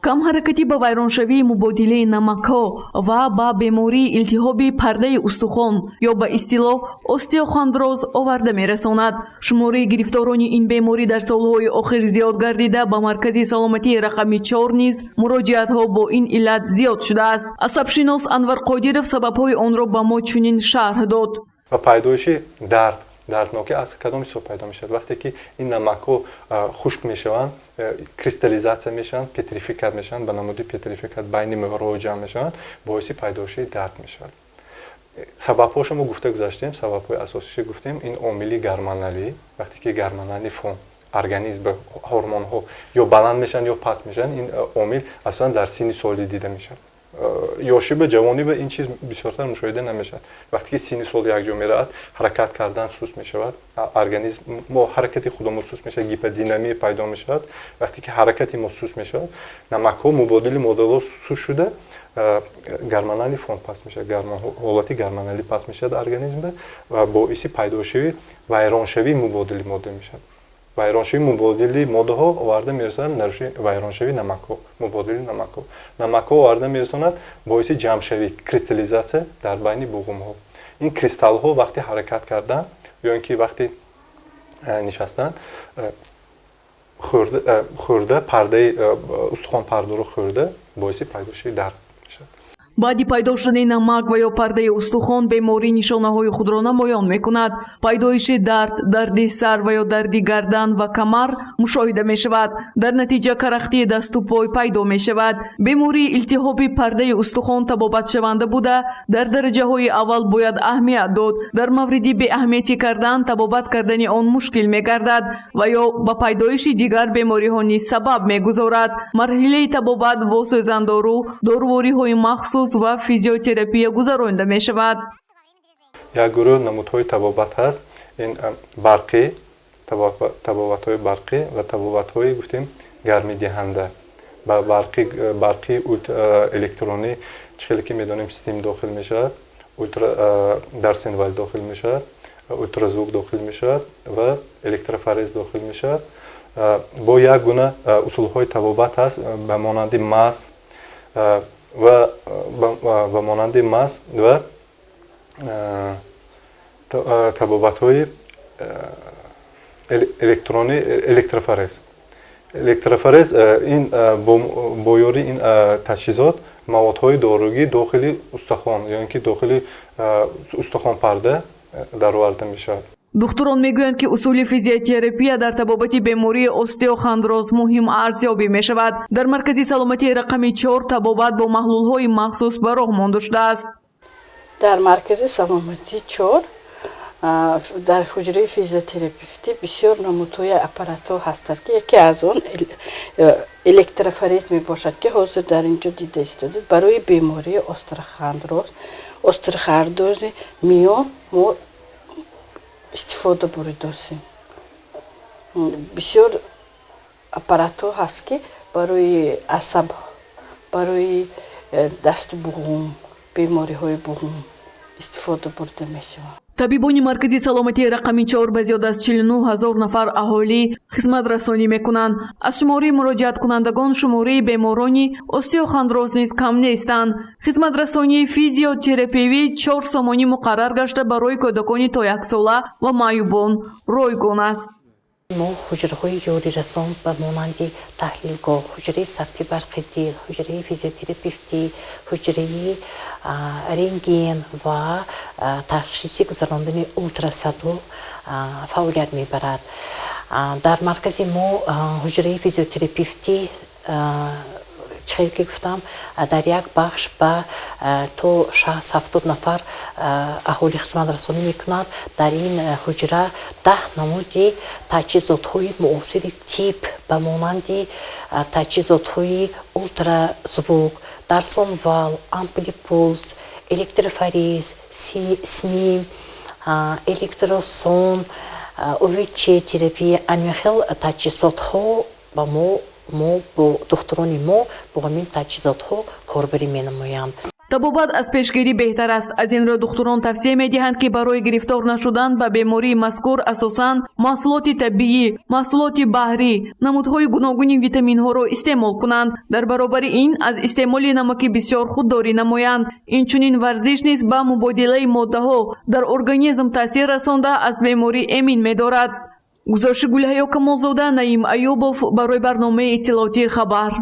камҳаракатӣ ба вайроншавии мубодилаи намакҳо ва ба бемории илтиҳоби пардаи устухон ё ба истилоҳ остеохондроз оварда мерасонад. шумораи гирифторони ин беморӣ дар солҳои охир зиёд гардида ба маркази саломатии рақами 4 низ муроҷиатҳо бо ин иллат зиёд шудааст. асабшинос Анвар Қодиров сабабҳои онро ба мо чунин шарҳ дод. ва пайдоиши дардноки аз кадом ҳисоб пайдо мешавад? вақте ки ин намакҳо хушк мешаванд, кристаллизация мешаванд, петрификат мешаванд, ба намуди петрификат байни мӯҳроҳо ҷамъ мешаванд, боиси пайдоиши дард мешавад. сабабҳоша мо гуфта гузаштем, сабабҳои асосиша гуфтем. ин омили гарманалӣ, вақте ки гарманалӣ фон организм ҳормонҳо ё баланд мешаванд ё паст мешаванд, ин омил асосан дар синни солӣ дида мешавад. ёшиба ҷавониба ин чиз бисёртар мушоҳида намешавад. вақте ки синни сол якҷо меравад, ҳаракат кардан суст мешавад, организм мо ҳаракати худамон суст мешавад, гиподинамия пайдо мешавад. вақте ки ҳаракати мо суст мешавад, намакҳо мубодили моддаҳо суст шуда гормонали фон паст мешавад, ҳолати гормонали паст мешавад организмда ва боиси пайдошавии вайроншавии мубодили модда мешавад. вайроншавии мубодили моддаҳо оварда мерасонад вайроншавии намакҳо, мубодили намакҳо. намакҳо оварда мерасонад боиси ҷамъшавӣ, кристаллизация дар байни буғумҳо. ин кристаллҳо вақти ҳаракат кардан ё ин ки вақти нишастан хӯрда пардаи устухон пардаро хӯрда боиси пайдошавии дард мешавад. баъди пайдо шудани намак ва ё пардаи устухон беморӣ нишонаҳои худро намоён мекунад. пайдоиши дард, дарди сар ва ё дарди гардан ва камар мушоҳида мешавад. дар натиҷа карахтии дасту пой пайдо мешавад. бемории илтиҳоби пардаи устухон табобатшаванда буда дар дараҷаҳои аввал бояд аҳамият дод. дар мавриди беаҳамиятӣ кардан табобат кардани он мушкил мегардад ва ё ба пайдоиши дигар бемориҳо низ сабаб мегузорад. марҳилаи табобат бо сӯзандору, дорувориҳои махсус ва физиотерапия гузаронида мешавад. як гурӯҳ намудҳои табобат ҳаст. ин барқӣ, табобатҳои барқӣ ва табобатҳои гуфтем гармидиҳанда. ба барқи электронӣ чихеле ки медонем систем дохил мешавад, дарсенвал дохил мешавад, ультразвук дохил мешавад ва электрофорез дохил мешавад. бо як гуна усулҳои табобат ҳаст ба монанди мас ва монанди мас ва табобатҳои электрони электрофорез. электрофорез ин бо ёри ин таҷҳизот маводҳои доругӣ дохили устухон ё ин ки дохили устухонпарда дароварда мешавад. духтурон мегӯянд ки усули физиотерапия дар табобати бемории остеохондроз муҳим арзёбӣ мешавад. дар маркази саломатии рақами 4 табобат бо маҳлулҳои махсус ба роҳ монда шудааст. дар маркази саломатии 4 дар ҳуҷраи физиотерапевтӣ бисёр намудҳои аппаратҳо ҳастанд ки яке аз он электрофорез мебошад ки ҳозир дар инҷо дида истодед. барои бемории остеохондрози миён мо истифода буридосем. бисёр аппаратҳо ҳаст ки барои асаб, барои дасту буғум, бемориҳои буғум истифода бурда мешавад. табибони маркази саломатии рақами 4 ба зиёд аз 49 000 нафар аҳолӣ хизматрасонӣ мекунанд. аз шумораи муроҷиаткунандагон шумораи беморони остеохондроз низ кам нестанд. хизматрасонии физиотерапевӣ 4 сомонӣ муқаррар гашта барои кӯдакони то 1 сола ва маъюбон ройгон аст. мо ҳуҷраҳои ёрирасон ба монанди таҳлилгоҳ, ҳуҷраи сабти барқи дил, ҳуҷраи физиотерапевтӣ, ҳуҷраи рентген ва ташхиси гузарондани ултрасадо фаъолият мебарад. дар маркази мо ҳуҷраи физиотерапевтӣ чихел ки гуфтам дар як бахш ба то 60-70 нафар аҳолӣ хизматрасонӣ мекунад. дар ин ҳуҷра 10 намуди таҷҳизотҳои муосири тиб ба монанди таҷҳизотҳои ултразвук, дарсонвал, ампули пулс, электрофорез, сним, электросон, УВЧ терапия, анмихел таҷҳизотҳо ба мо бо духтурони мо бо ҳамин таҷҳизотҳо корбарӣ менамоянд. табобат аз пешгирӣ беҳтар аст. Аз инро духтурон тавсия медиҳанд, ки барои гирифтор нашудан ба бемории мазкур асосан маҳсулоти табиӣ, маҳсулоти баҳрӣ, намудҳои гуногуни витаминҳоро истеъмол кунанд. Дар баробари ин аз истеъмоли намаки бисёр худдорӣ намоянд. Инчунин варзиш низ ба мубодилаи моддаҳо дар организм таъсир расонда аз беморӣ эмин медорад. гузориши Гулҳаё Камолзода, Наим Аюбов барои барномаи иттилоотии Хабар.